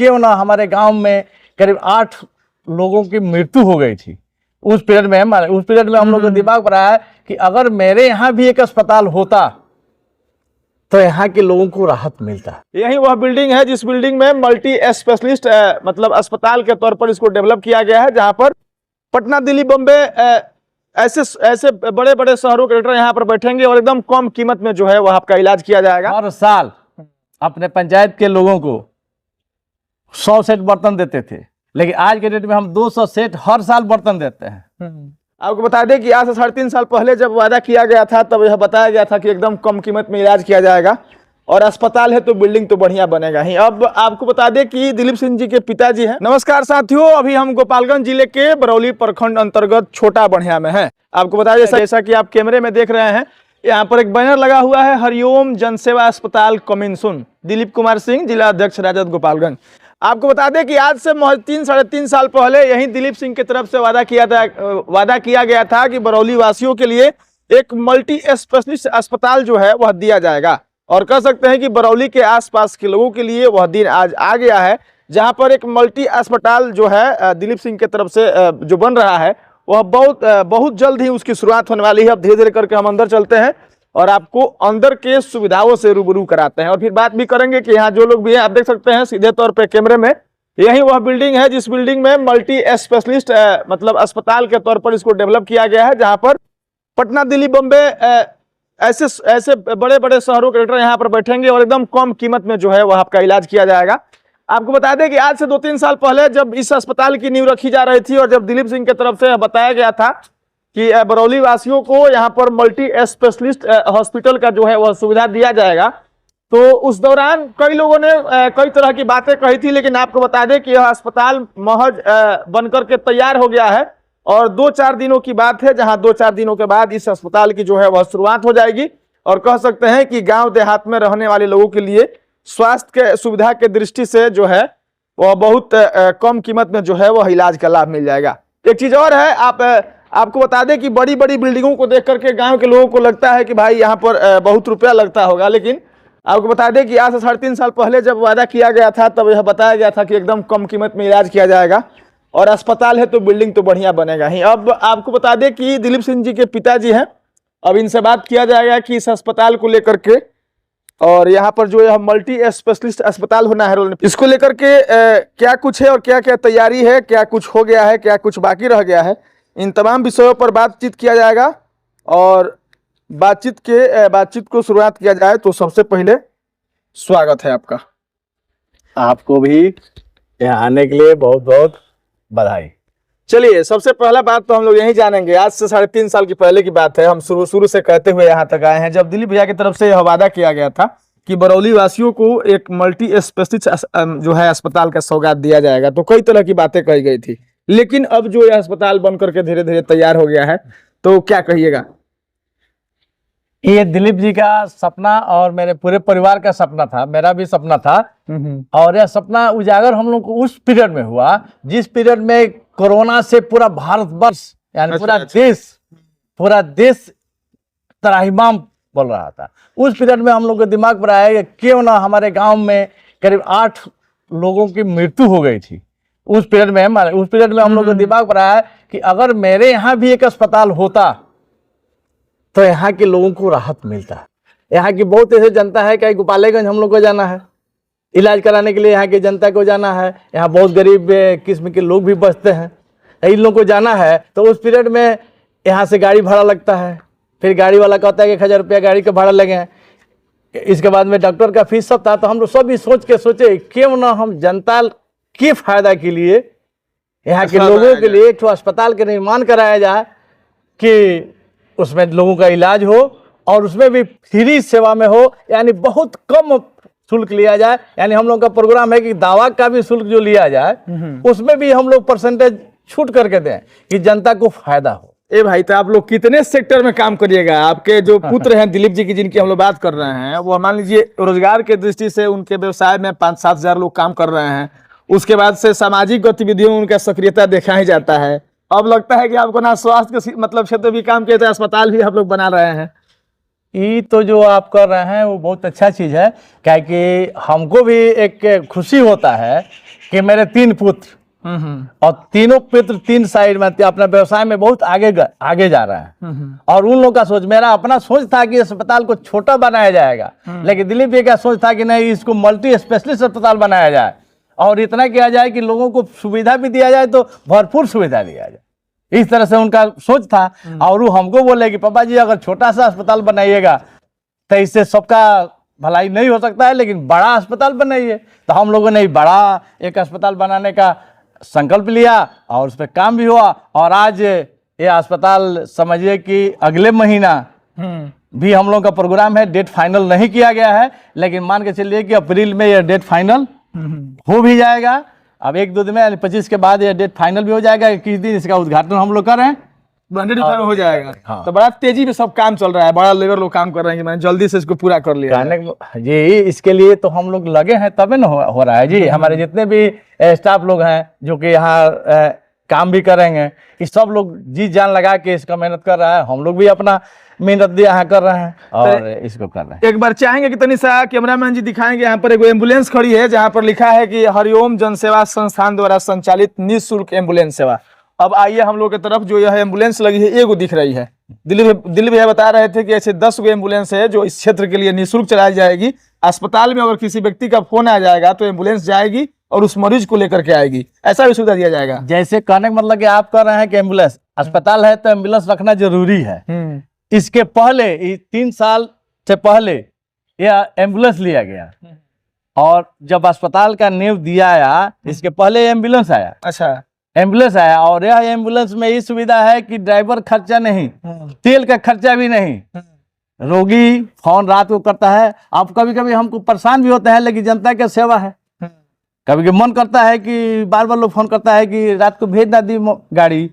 क्यों ना हमारे गांव में करीब 8 लोगों की मृत्यु हो गई थी उस पीरियड में। हम लोग को दिमाग पर आया कि अगर मेरे यहाँ भी एक अस्पताल होता तो यहाँ के लोगों को राहत मिलता। यही वह बिल्डिंग है जिस बिल्डिंग में मल्टी स्पेशलिस्ट मतलब अस्पताल के तौर पर इसको डेवलप किया गया है, जहां पर पटना, दिल्ली, बम्बे ऐसे बड़े बड़े शहरों के डॉक्टर यहाँ पर बैठेंगे और एकदम कम कीमत में जो है वह आपका इलाज किया जाएगा। हर साल अपने पंचायत के लोगों को 100 सेट बर्तन देते थे, लेकिन आज के डेट में हम 200 सेट हर साल बर्तन देते हैं। आपको बता दें कि आज से 3.5 साल पहले जब वादा किया गया था तब यह बताया गया था कि एकदम कम कीमत में इलाज किया जाएगा और अस्पताल है तो बिल्डिंग तो बढ़िया बनेगा ही। अब आपको बता दें कि दिलीप सिंह जी के पिताजी हैं। नमस्कार साथियों, अभी हम गोपालगंज जिले के बरौली प्रखंड अंतर्गत छोटा बढ़िया में हैं। आपको बता दें जैसा कि आप कैमरे में देख रहे हैं, यहाँ पर एक बैनर लगा हुआ है, हरिओम जनसेवा अस्पताल कमिंग सून, दिलीप कुमार सिंह, जिला अध्यक्ष राजद गोपालगंज। आपको बता दें कि आज से 3-3.5 साल पहले यही दिलीप सिंह की तरफ से वादा किया गया था कि बरौली वासियों के लिए एक मल्टी स्पेशलिस्ट अस्पताल जो है वह दिया जाएगा। और कह सकते हैं कि बरौली के आसपास के लोगों के लिए वह दिन आज आ गया है, जहां पर एक मल्टी अस्पताल जो है दिलीप सिंह की तरफ से जो बन रहा है वह बहुत जल्द ही उसकी शुरुआत होने वाली है। अब धीरे धीरे करके हम अंदर चलते हैं और आपको अंदर के सुविधाओं से रूबरू कराते हैं और फिर बात भी करेंगे कि यहाँ जो लोग भी हैं, आप देख सकते हैं सीधे तौर पे कैमरे में, यही वह बिल्डिंग है जिस बिल्डिंग में मल्टी स्पेशलिस्ट मतलब अस्पताल के तौर पर इसको डेवलप किया गया है, जहां पर पटना, दिल्ली, बम्बे ऐसे बड़े बड़े शहरों के डॉक्टर यहाँ पर बैठेंगे और एकदम कम कीमत में जो है वह आपका इलाज किया जाएगा। आपको बता दें कि आज से 2-3 साल पहले जब इस अस्पताल की नींव रखी जा रही थी और जब दिलीप सिंह की तरफ से बताया गया था कि बरौली वासियों को यहाँ पर मल्टी स्पेशलिस्ट हॉस्पिटल का जो है वह सुविधा दिया जाएगा, तो उस दौरान कई लोगों ने कई तरह की बातें कही थी, लेकिन आपको बता दें कि यह अस्पताल महज बनकर के तैयार हो गया है और 2-4 दिनों की बात है, जहां 2-4 दिनों के बाद इस अस्पताल की जो है वह शुरुआत हो जाएगी। और कह सकते हैं कि गांव देहात में रहने वाले लोगों के लिए स्वास्थ्य के सुविधा के दृष्टि से जो है वह बहुत कम कीमत में जो है वह इलाज का लाभ मिल जाएगा। एक चीज और है, आपको बता दें कि बड़ी बड़ी बिल्डिंगों को देख करके गांव के लोगों को लगता है कि भाई यहाँ पर बहुत रुपया लगता होगा, लेकिन आपको बता दें कि आज से 3.5 साल पहले जब वादा किया गया था तब यह बताया गया था कि एकदम कम कीमत में इलाज किया जाएगा और अस्पताल है तो बिल्डिंग तो बढ़िया बनेगा ही। अब आपको बता दें कि दिलीप सिंह जी के पिताजी हैं, अब इनसे बात किया जाएगा कि इस अस्पताल को लेकर के और यहाँ पर जो यह मल्टी स्पेशलिस्ट अस्पताल होना है, इसको लेकर के क्या कुछ है और क्या क्या तैयारी है, क्या कुछ हो गया है, क्या कुछ बाकी रह गया है, इन तमाम विषयों पर बातचीत किया जाएगा। और बातचीत को शुरुआत किया जाए तो सबसे पहले स्वागत है आपका। आपको भी यहाँ आने के लिए बहुत बहुत बधाई। चलिए, सबसे पहला बात तो हम लोग यही जानेंगे, आज से 3.5 साल की पहले की बात है, हम शुरू से कहते हुए यहाँ तक आए हैं, जब दिलीप भैया की तरफ से यह वादा किया गया था कि बरौली वासियों को एक मल्टी स्पेशलिस्ट जो है अस्पताल का सौगात दिया जाएगा, तो कई तरह की बातें कही गई थी, लेकिन अब जो यह अस्पताल बन करके धीरे धीरे तैयार हो गया है, तो क्या कहिएगा? ये दिलीप जी का सपना और मेरे पूरे परिवार का सपना था, मेरा भी सपना था। और यह सपना उजागर हम लोग को उस पीरियड में हुआ जिस पीरियड में कोरोना से पूरा भारतवर्ष यानी पूरा देश त्राहिमाम बोल रहा था। उस पीरियड में हम लोग के दिमाग पर आया कि क्यों ना हमारे गांव में करीब 8 लोगों की मृत्यु हो गई थी उस पीरियड में। हम लोग के दिमाग पर आया कि अगर मेरे यहाँ भी एक अस्पताल होता तो यहाँ के लोगों को राहत मिलता। यहाँ की बहुत ऐसे जनता है, क्या गोपालगंज हम लोग को जाना है इलाज कराने के लिए, यहाँ की जनता को जाना है, यहाँ बहुत गरीब किस्म के लोग भी बसते हैं, इन लोगों को जाना है, तो उस पीरियड में यहाँ से गाड़ी भाड़ा लगता है, फिर गाड़ी वाला कहता है कि 1000 रुपया गाड़ी का भाड़ा लगे, इसके बाद में डॉक्टर का फीस सब था। तो हम लोग सब भी सोचे क्यों ना हम जनता के फायदा के लिए यहाँ के लोगों के लिए एक अस्पताल का निर्माण कराया जाए कि उसमें लोगों का इलाज हो और उसमें भी फ्री सेवा में हो, यानी बहुत कम शुल्क लिया जाए। यानी हम लोग का प्रोग्राम है कि दवा का भी शुल्क जो लिया जाए उसमें भी हम लोग परसेंटेज छूट करके दें कि जनता को फायदा हो। ए भाई, तो आप लोग कितने सेक्टर में काम करिएगा? आपके जो पुत्र हैं दिलीप जी की, जिनकी हम लोग बात कर रहे हैं, वो मान लीजिए रोजगार के दृष्टि से उनके व्यवसाय में 5-7 हजार लोग काम कर रहे हैं, उसके बाद से सामाजिक गतिविधियों में उनका सक्रियता देखा ही जाता है। अब लगता है कि आपको ना स्वास्थ्य के मतलब क्षेत्र भी काम किया जाए, अस्पताल भी आप लोग बना रहे हैं। ये तो जो आप कर रहे हैं वो बहुत अच्छा चीज़ है, क्या कि हमको भी एक खुशी होता है कि मेरे 3 पुत्र और तीनों पुत्र 3 साइड में अपना व्यवसाय में बहुत आगे जा रहा है। और उन लोगों का सोच, मेरा अपना सोच था कि अस्पताल को छोटा बनाया जाएगा, लेकिन दिलीप जी का सोच था कि नहीं, इसको मल्टी स्पेशलिस्ट अस्पताल बनाया जाए और इतना किया जाए कि लोगों को सुविधा भी दिया जाए तो भरपूर सुविधा दिया जाए। इस तरह से उनका सोच था। और वो हमको बोले कि पापा जी अगर छोटा सा अस्पताल बनाइएगा तो इससे सबका भलाई नहीं हो सकता है, लेकिन बड़ा अस्पताल बनाइए। तो हम लोगों ने बड़ा एक अस्पताल बनाने का संकल्प लिया और उस पर काम भी हुआ। और आज ये अस्पताल समझिए कि अगले महीना भी हम लोग का प्रोग्राम है। डेट फाइनल नहीं किया गया है, लेकिन मान के चलिए कि अप्रैल में यह डेट फाइनल हो भी जाएगा। अब 1-2 दिन में, यानी 25 के बाद यह डेट फाइनल भी हो जाएगा। किस दिन इसका उद्घाटन हम लोग कर रहे हैं, हो जाएगा। हाँ। तो बड़ा तेजी में सब काम चल रहा है, बड़ा लेबर लोग काम कर रहे हैं कि मैंने जल्दी से इसको पूरा कर लिया है। जी, इसके लिए तो हम लोग लगे हैं, तबे ना हो रहा है जी। हमारे जितने भी स्टाफ लोग हैं जो कि यहाँ काम भी करेंगे, ये सब लोग जी जान लगा के इसका मेहनत कर रहा है। हम लोग भी अपना मेहनत यहाँ कर रहे हैं और इसको कर रहे हैं। एक बार चाहेंगे कि तनिषा कैमरामैन जी दिखाएंगे, यहाँ पर एक एम्बुलेंस खड़ी है जहाँ पर लिखा है कि हरिओम जनसेवा संस्थान द्वारा संचालित निःशुल्क एम्बुलेंस सेवा। अब आइए हम लोग की तरफ, जो यह एम्बुलेंस लगी है एगो दिख रही है। दिलीप भैया बता रहे थे कि ऐसे 10 गो एम्बुलेंस है जो इस क्षेत्र के लिए निःशुल्क चलाई जाएगी। अस्पताल में अगर किसी व्यक्ति का फोन आ जाएगा तो एम्बुलेंस जाएगी और उस मरीज को लेकर के आएगी, ऐसा भी सुविधा दिया जाएगा। जैसे कहने का मतलब कि आप कह रहे हैं कि एम्बुलेंस, अस्पताल है तो एम्बुलेंस रखना जरूरी है। इसके पहले 3 साल से पहले यह एम्बुलेंस लिया गया और जब अस्पताल का नींव दिया आया, इसके पहले एम्बुलेंस आया। अच्छा, एम्बुलेंस आया और यह एम्बुलेंस में ये सुविधा है कि ड्राइवर खर्चा नहीं, तेल का खर्चा भी नहीं। रोगी फोन रात को करता है। अब कभी कभी हमको परेशान भी होते हैं, लेकिन जनता की सेवा है। कभी कभी मन करता है कि बार बार लोग फोन करता है कि रात को भेज ना दी गाड़ी,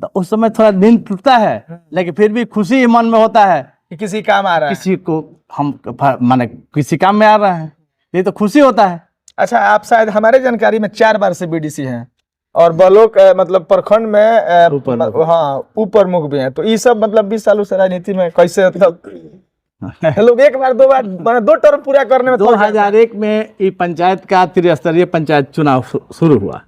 तो उस समय थोड़ा दिन टूटता है, लेकिन फिर भी खुशी मन में होता है कि किसी काम आ रहा है, किसी को हम माने किसी काम में आ रहे हैं, ये तो खुशी होता है। अच्छा, आप शायद हमारे जानकारी में 4 बार से बीडीसी हैं और ब्लॉक मतलब प्रखंड में ऊपर मुख भी हैं। तो ये सब मतलब 20 सालों से राजनीति में कैसे मतलब लोग 1 बार 2 बार 2 टर्म पूरा करने में 2001 में ये पंचायत का त्रिस्तरीय पंचायत चुनाव शुरू हुआ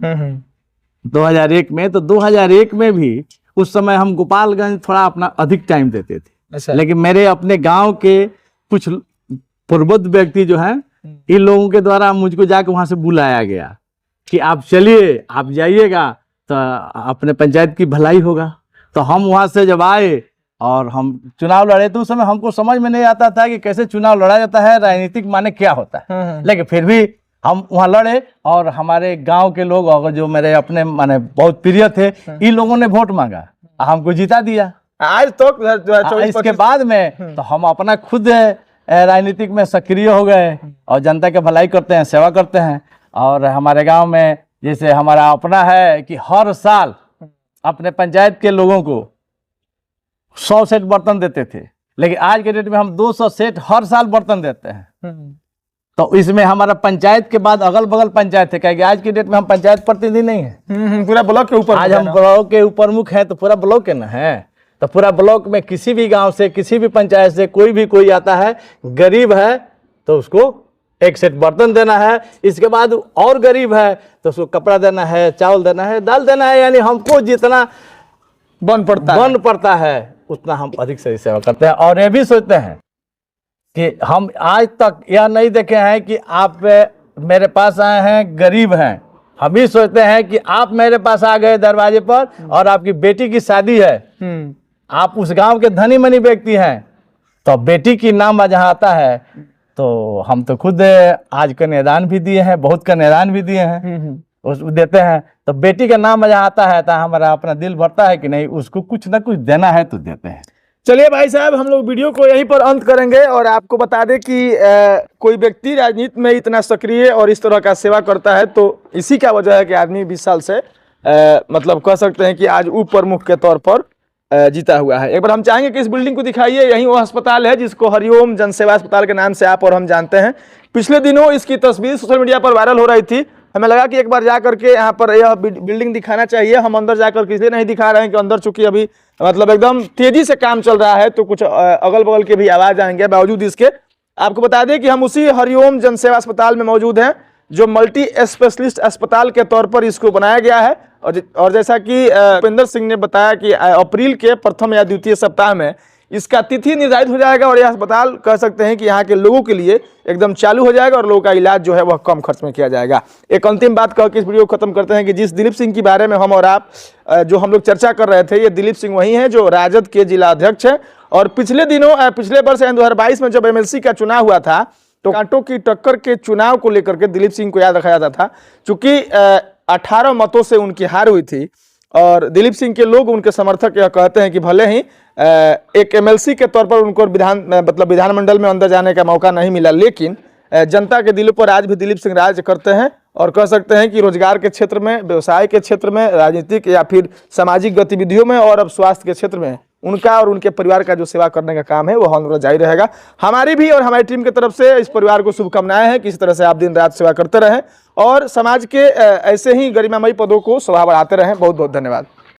2001 में। तो 2001 में भी उस समय हम गोपालगंज थोड़ा अपना अधिक टाइम देते थे। अच्छा। लेकिन मेरे अपने गांव के कुछ पूर्वोत्तर व्यक्ति जो हैं, इन लोगों के द्वारा मुझको जाके वहां से बुलाया गया कि आप चलिए, आप जाइएगा तो अपने पंचायत की भलाई होगा। तो हम वहां से जब आए और हम चुनाव लड़े, तो उस समय हमको समझ में नहीं आता था कि कैसे चुनाव लड़ा जाता है, राजनीतिक माने क्या होता है। लेकिन फिर भी हम वहां लड़े और हमारे गांव के लोग और जो मेरे अपने माने बहुत प्रिय थे, इन लोगों ने वोट मांगा, हमको जिता दिया। आज तो इसके बाद में तो हम अपना खुद राजनीतिक में सक्रिय हो गए और जनता के भलाई करते हैं, सेवा करते हैं। और हमारे गांव में जैसे हमारा अपना है कि हर साल अपने पंचायत के लोगों को 100 सेट बर्तन देते थे, लेकिन आज के डेट में हम 200 सेट हर साल बर्तन देते हैं। तो इसमें हमारा पंचायत के बाद अगल बगल पंचायत है, क्योंकि आज की डेट में हम पंचायत प्रतिनिधि नहीं है, पूरा ब्लॉक के ऊपर। आज हम ब्लॉक के ऊपर मुख है, तो पूरा ब्लॉक के ना है। तो पूरा ब्लॉक में किसी भी गांव से, किसी भी पंचायत से कोई आता है, गरीब है तो उसको 1 सेट बर्तन देना है। इसके बाद और गरीब है तो उसको कपड़ा देना है, चावल देना है, दाल देना है। यानी हमको जितना बन पड़ता है उतना हम अधिक से सेवा करते हैं। और ये भी सोचते हैं कि हम आज तक यह नहीं देखे हैं कि आप मेरे पास आए हैं गरीब हैं। हम भी सोचते हैं कि आप मेरे पास आ गए दरवाजे पर और आपकी बेटी की शादी है, आप उस गांव के धनी मनी व्यक्ति हैं, तो बेटी की नाम जहाँ आता है तो हम तो खुद आज कन्यादान भी दिए हैं, बहुत कन्यादान भी दिए हैं, उस देते हैं। तो बेटी का नाम जहाँ आता है तो हमारा अपना दिल भरता है कि नहीं, उसको कुछ ना कुछ देना है तो देते हैं। चलिए भाई साहब, हम लोग वीडियो को यहीं पर अंत करेंगे और आपको बता दें कि कोई व्यक्ति राजनीति में इतना सक्रिय और इस तरह का सेवा करता है तो इसी का वजह है कि आदमी 20 साल से मतलब कह सकते हैं कि आज ऊपर मुख के तौर पर जीता हुआ है। एक बार हम चाहेंगे कि इस बिल्डिंग को दिखाइए, यही वो अस्पताल है जिसको हरिओम जनसेवा अस्पताल के नाम से आप और हम जानते हैं। पिछले दिनों इसकी तस्वीर सोशल मीडिया पर वायरल हो रही थी, हमें लगा कि एक बार जा करके यहाँ पर यह बिल्डिंग दिखाना चाहिए। हम अंदर जाकर इसलिए नहीं दिखा रहे हैं कि अंदर चूंकि अभी मतलब एकदम तेजी से काम चल रहा है तो कुछ अगल बगल के भी आवाज आएंगे। बावजूद इसके आपको बता दें कि हम उसी हरिओम जनसेवा अस्पताल में मौजूद हैं जो मल्टी स्पेशलिस्ट अस्पताल के तौर पर इसको बनाया गया है। और जैसा कि भूपेंद्र सिंह ने बताया कि अप्रैल के प्रथम या द्वितीय सप्ताह में इसका तिथि निर्धारित हो जाएगा और यह अस्पताल कह सकते हैं कि यहाँ के लोगों के लिए एकदम चालू हो जाएगा और लोगों का इलाज जो है वह कम खर्च में किया जाएगा। एक अंतिम बात कह के इस वीडियो को खत्म करते हैं कि जिस दिलीप सिंह के बारे में हम और आप जो हम लोग चर्चा कर रहे थे, ये दिलीप सिंह वही हैं जो राजद के जिला अध्यक्ष हैं। और पिछले वर्ष 2022 में जब एमएलसी का चुनाव हुआ था तो कांटों की टक्कर के चुनाव को लेकर के दिलीप सिंह को याद रखा जाता था, चूंकि 18 मतों से उनकी हार हुई थी। और दिलीप सिंह के लोग, उनके समर्थक यह कहते हैं कि भले ही एक एमएलसी के तौर पर उनको विधानमंडल में अंदर जाने का मौका नहीं मिला, लेकिन जनता के दिलों पर आज भी दिलीप सिंह राज करते हैं। और कह सकते हैं कि रोजगार के क्षेत्र में, व्यवसाय के क्षेत्र में, राजनीतिक या फिर सामाजिक गतिविधियों में और अब स्वास्थ्य के क्षेत्र में उनका और उनके परिवार का जो सेवा करने का काम है वो हमेशा जारी रहेगा। हमारी भी और हमारी टीम की तरफ से इस परिवार को शुभकामनाएं हैं कि इस तरह से आप दिन रात सेवा करते रहें और समाज के ऐसे ही गरिमामयी पदों को शोभा बढ़ाते रहें। बहुत बहुत धन्यवाद।